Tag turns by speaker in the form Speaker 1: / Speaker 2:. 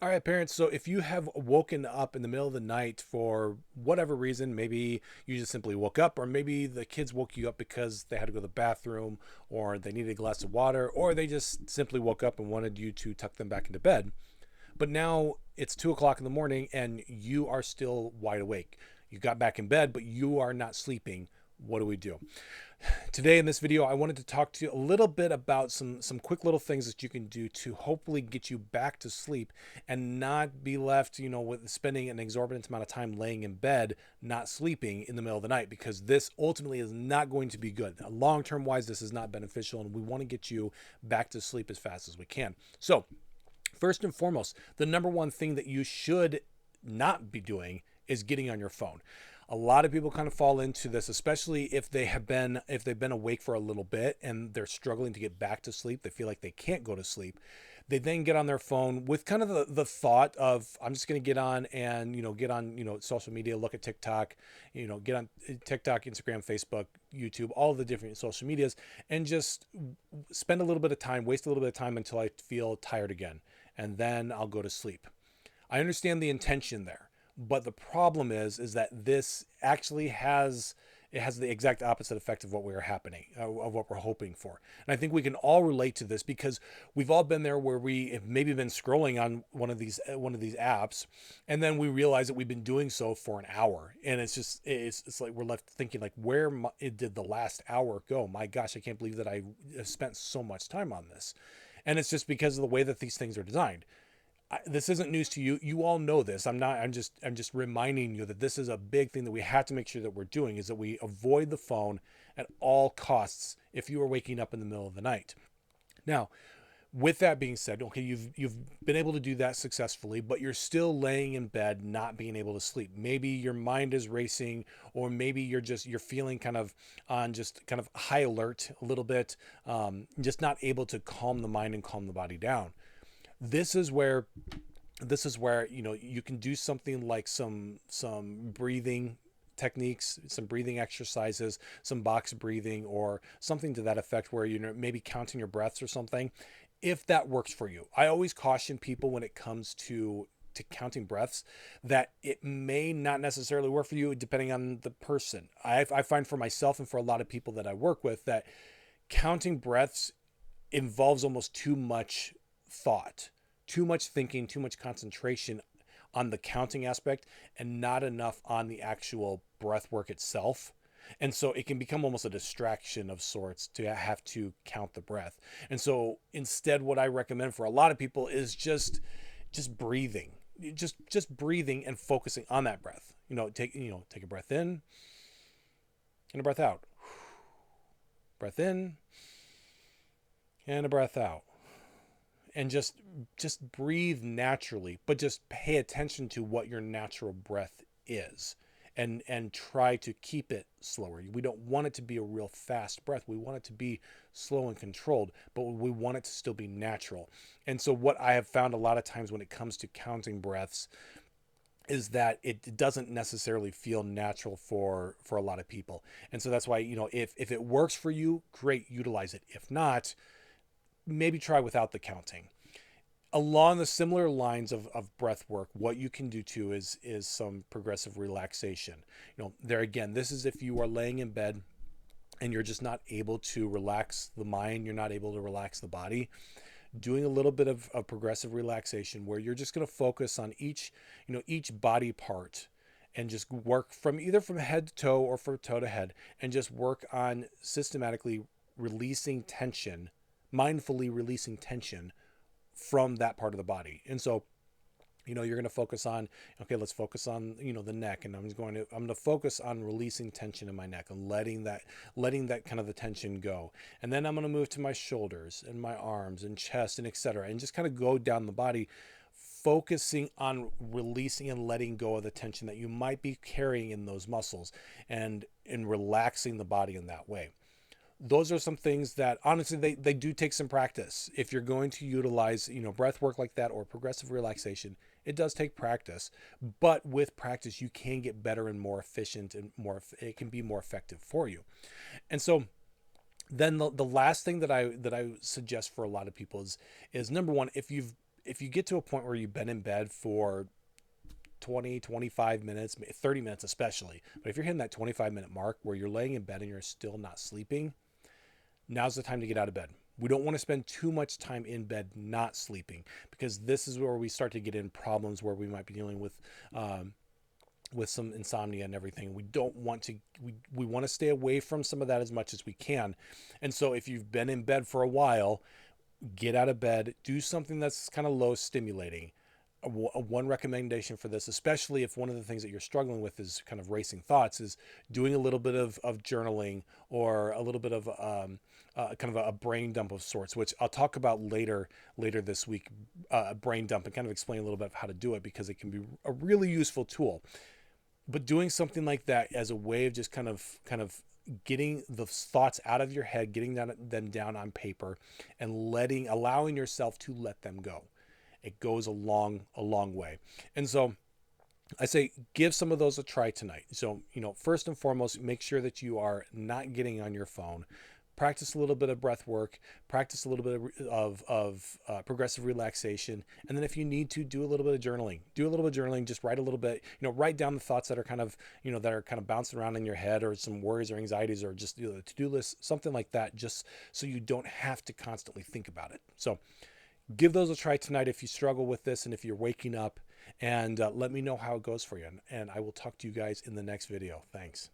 Speaker 1: All right, parents. So if you have woken up in the middle of the night for whatever reason, maybe you just simply woke up, or maybe the kids woke you up because they had to go to the bathroom, or they needed a glass of water, or they just simply woke up and wanted you to tuck them back into bed. But now it's 2 o'clock in the morning and you are still wide awake. You got back in bed, but you are not sleeping. What do we do? Today in this video, I wanted to talk to you a little bit about some quick little things that you can do to hopefully get you back to sleep and not be left, with spending an exorbitant amount of time laying in bed, not sleeping in the middle of the night, because this ultimately is not going to be good. Long-term wise, this is not beneficial, and we want to get you back to sleep as fast as we can. So, first and foremost, the number one thing that you should not be doing is getting on your phone. A lot of people kind of fall into this, especially if they've been awake for a little bit and they're struggling to get back to sleep. They feel like they can't go to sleep. They then get on their phone with kind of the thought of, I'm just going to get on and get on social media, look at TikTok, get on TikTok, Instagram, Facebook, YouTube, all the different social medias, and just spend a little bit of time, waste a little bit of time until I feel tired again, and then I'll go to sleep. I understand the intention there, but the problem is that this actually has the exact opposite effect of what we are happening, of what we're hoping for. And I think we can all relate to this because we've all been there where we have maybe been scrolling on one of these apps, and then we realize that we've been doing so for an hour, and it's like we're left thinking like, did the last hour go? My gosh, I can't believe that I spent so much time on this. And it's just because of the way that these things are designed. This isn't news to you. You all know this. I'm just reminding you that this is a big thing that we have to make sure that we're doing, is that we avoid the phone at all costs if you are waking up in the middle of the night. Now, with that being said, okay, you've been able to do that successfully, but you're still laying in bed not being able to sleep. Maybe your mind is racing, or maybe you're feeling kind of on just kind of high alert a little bit, just not able to calm the mind and calm the body down. This is where you can do something like some breathing techniques, some breathing exercises, some box breathing, or something to that effect, where maybe counting your breaths or something, if that works for you. I always caution people when it comes to counting breaths that it may not necessarily work for you depending on the person. I find for myself and for a lot of people that I work with that counting breaths involves almost too much thought, too much thinking, too much concentration on the counting aspect, and not enough on the actual breath work itself. And so it can become almost a distraction of sorts to have to count the breath. And so instead, what I recommend for a lot of people is just breathing, just breathing and focusing on that breath. Take a breath in and a breath out, breath in and a breath out, and just breathe naturally, but just pay attention to what your natural breath is, and try to keep it slower. We don't want it to be a real fast breath. We want it to be slow and controlled, but we want it to still be natural. And so what I have found a lot of times when it comes to counting breaths is that it doesn't necessarily feel natural for a lot of people. And so that's why, if it works for you, great, utilize it. If not, maybe try without the counting. Along the similar lines of breath work, what you can do too is some progressive relaxation. There again, this is if you are laying in bed and you're just not able to relax the mind, you're not able to relax the body. Doing a little bit of progressive relaxation, where you're just going to focus on each body part, and just work from either from head to toe or from toe to head, and just work on systematically releasing tension, mindfully releasing tension from that part of the body. And so, you're going to focus on, okay, let's focus on, the neck. And I'm going to focus on releasing tension in my neck and letting that kind of the tension go. And then I'm going to move to my shoulders and my arms and chest and etc. And just kind of go down the body, focusing on releasing and letting go of the tension that you might be carrying in those muscles, and relaxing the body in that way. Those are some things that honestly they do take some practice. If you're going to utilize breath work like that or progressive relaxation, it does take practice, but with practice you can get better and more efficient, and it can be more effective for you. And so then the last thing that I suggest for a lot of people is number one, if you've if you get to a point where you've been in bed for 20, 25 minutes, 30 minutes especially, but if you're hitting that 25-minute mark where you're laying in bed and you're still not sleeping, now's the time to get out of bed. We don't want to spend too much time in bed not sleeping, because this is where we start to get in problems where we might be dealing with some insomnia and everything. We don't want to, we want to stay away from some of that as much as we can. And so if you've been in bed for a while, get out of bed, do something that's kind of low stimulating. One recommendation for this, especially if one of the things that you're struggling with is kind of racing thoughts, is doing a little bit of journaling, or a little bit of kind of a brain dump of sorts, which I'll talk about later this week. A brain dump, and kind of explain a little bit of how to do it, because it can be a really useful tool. But doing something like that as a way of just kind of getting the thoughts out of your head, getting them down on paper, and allowing yourself to let them go, it goes a long way. And so I say give some of those a try tonight. So, first and foremost, make sure that you are not getting on your phone. Practice a little bit of breath work, practice a little bit of progressive relaxation. And then if you need to, do a little bit of journaling. Just write a little bit, write down the thoughts that are kind of, bouncing around in your head, or some worries or anxieties, or just the to-do list, something like that, just so you don't have to constantly think about it. So give those a try tonight if you struggle with this and if you're waking up, and let me know how it goes for you. And I will talk to you guys in the next video. Thanks.